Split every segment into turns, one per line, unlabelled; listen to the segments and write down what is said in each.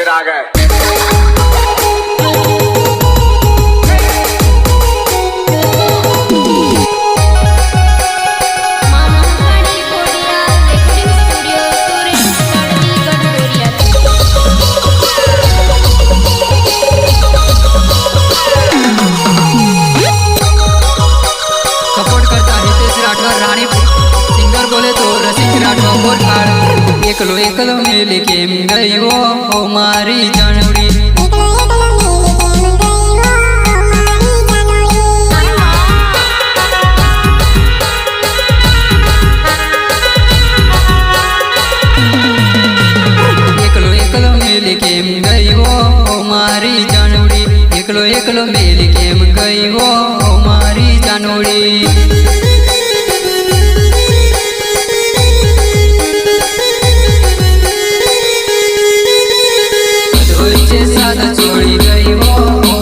फिर आ गए।
एकलो एकलो मेले केम गई वो ओ मारी जानड़ी। एकलो एकलो मेले केम गई वो ओ मारी जानड़ी। एकलो एकलो मेले केम गई वो ओ मारी जानड़ी। साथ छोड़ी गई वो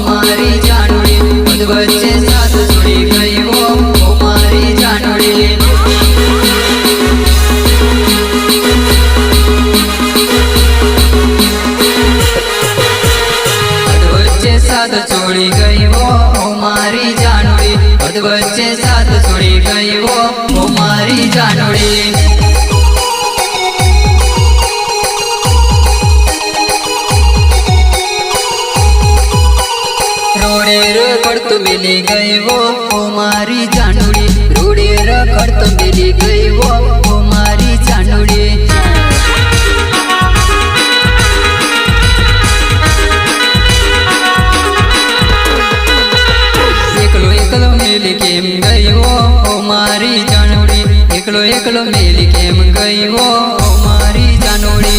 मारी जानड़ी। बच्चे साथ छोड़ी गई वो मारी जानड़ी। बच्चे साथ छोड़ी गई वो मारी जानड़ी। बच्चे साथ छोड़ी गई वो मारी जानड़ी। रखड़ तो मिली गई वो मारी जानड़ी। रूढ़ी रखड़ तो मिली गई वो मारी जानड़ी। एकलो एकलो मिली केम गई वो मारी जानड़ी। एकलो एकलो मिली केम गई वो मारी जानड़ी।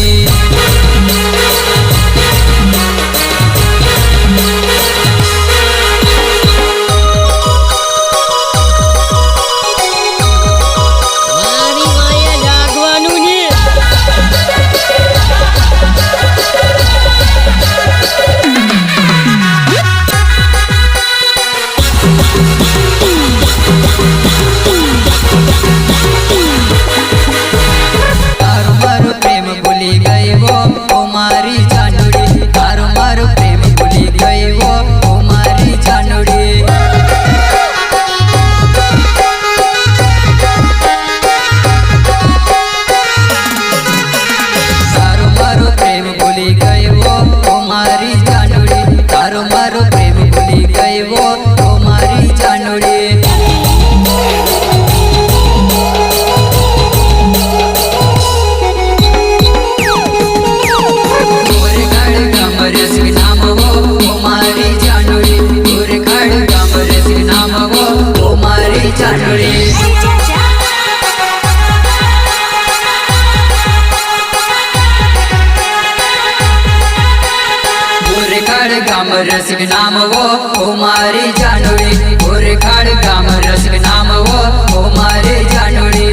गाम रसिक नाम वो मारी जानड़ी। गोरेखाड़ गाम रसिक नाम वो मारी जानड़ी।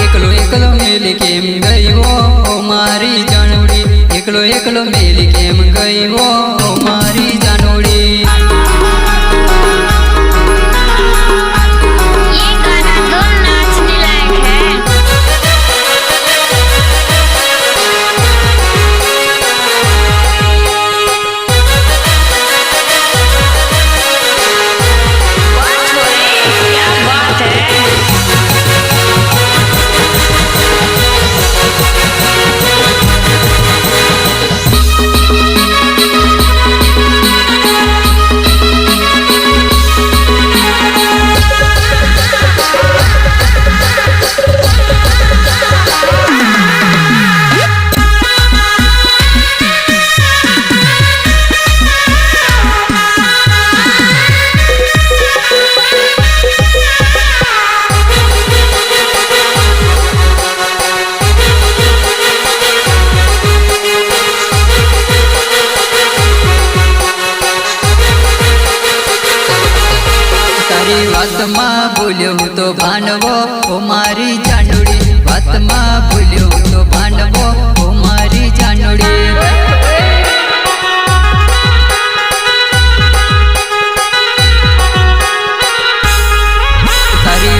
एकलो एकलो मेल केम गई वो मारी जानड़ी। एकलो एकलो मेल केम गई वो मारी जानड़ी। वात में बोल्यो तो भानवो ओ मारी जानड़ी। वात में बोल्यो तो भानवो ओ मारी जानड़ी। तारी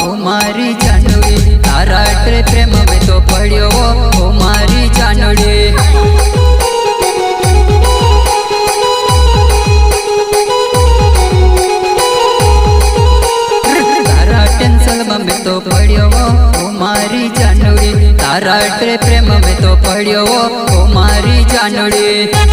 ઓ મારી જાનુડી તારા આટલે પ્રેમ મેં તો પડ્યો ઓ મારી જાનુડી તારા ટેન્શનમાં મેં તો પડ્યો ઓ મારી જાનુડી તારા આટલે પ્રેમ મેં તો પડ્યો ઓ મારી જાનુડી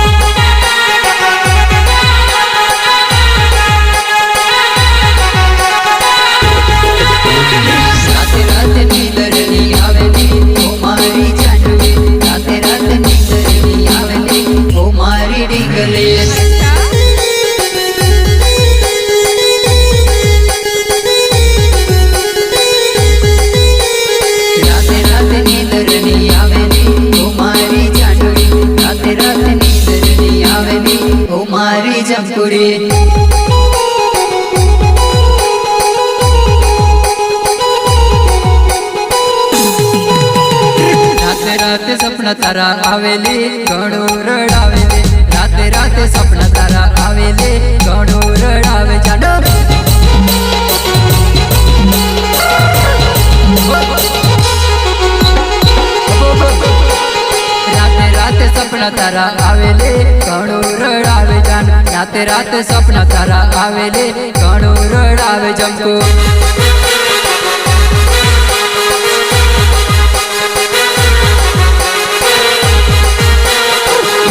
મારી જમકુડી રાતે રાતે સપના તારા આવેલી ઘણું રડાવેલી રાતે રાતે સપના તારા આવેલી ઘણું રડાવે જાડો રાતે રાતે સપના તારા આવેલી ઘણું રડાવે જાન રાતે રાતે સપના તારા આવેલી ઘણું રડાવે જમકુ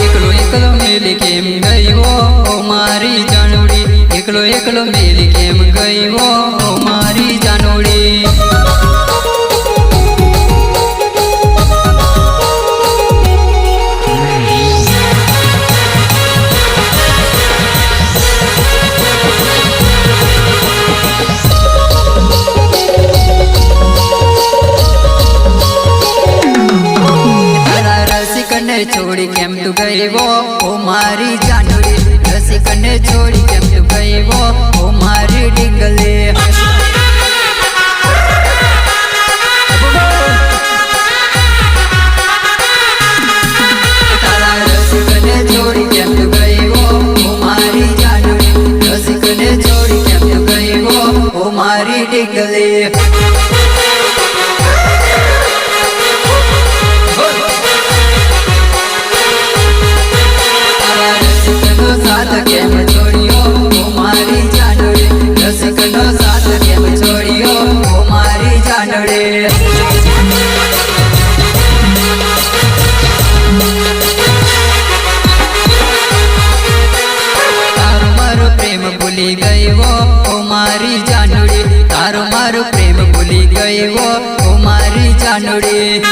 એકલો એકલો મેલી કેમ ગયો ઓ મારી જાનુડી એકલો એકલો મેલી કેમ ગયો ઓ મારી જાનુડી છોડી કેમ તું ગયો ઓ મારી જાનુડી રસિકને છોડી કેમ તું ગયો ઓ મારી ડીંગલે તારા રસિકને છોડી કેમ તું ગયો ઓ મારી જાનુડી રસિકને છોડી કેમ તું ગયો ઓ મારી ડીંગલે સાથ કેમ છોડ્યો ઓ મારી જાનુડી રસિકનો સાથ કેમ છોડ્યો ઓ મારી જાનુડી તારો મારો પ્રેમ ભૂલી ગયો ઓ મારી જાનુડી તારો મારો પ્રેમ ભૂલી ગયો ઓ મારી જાનુડી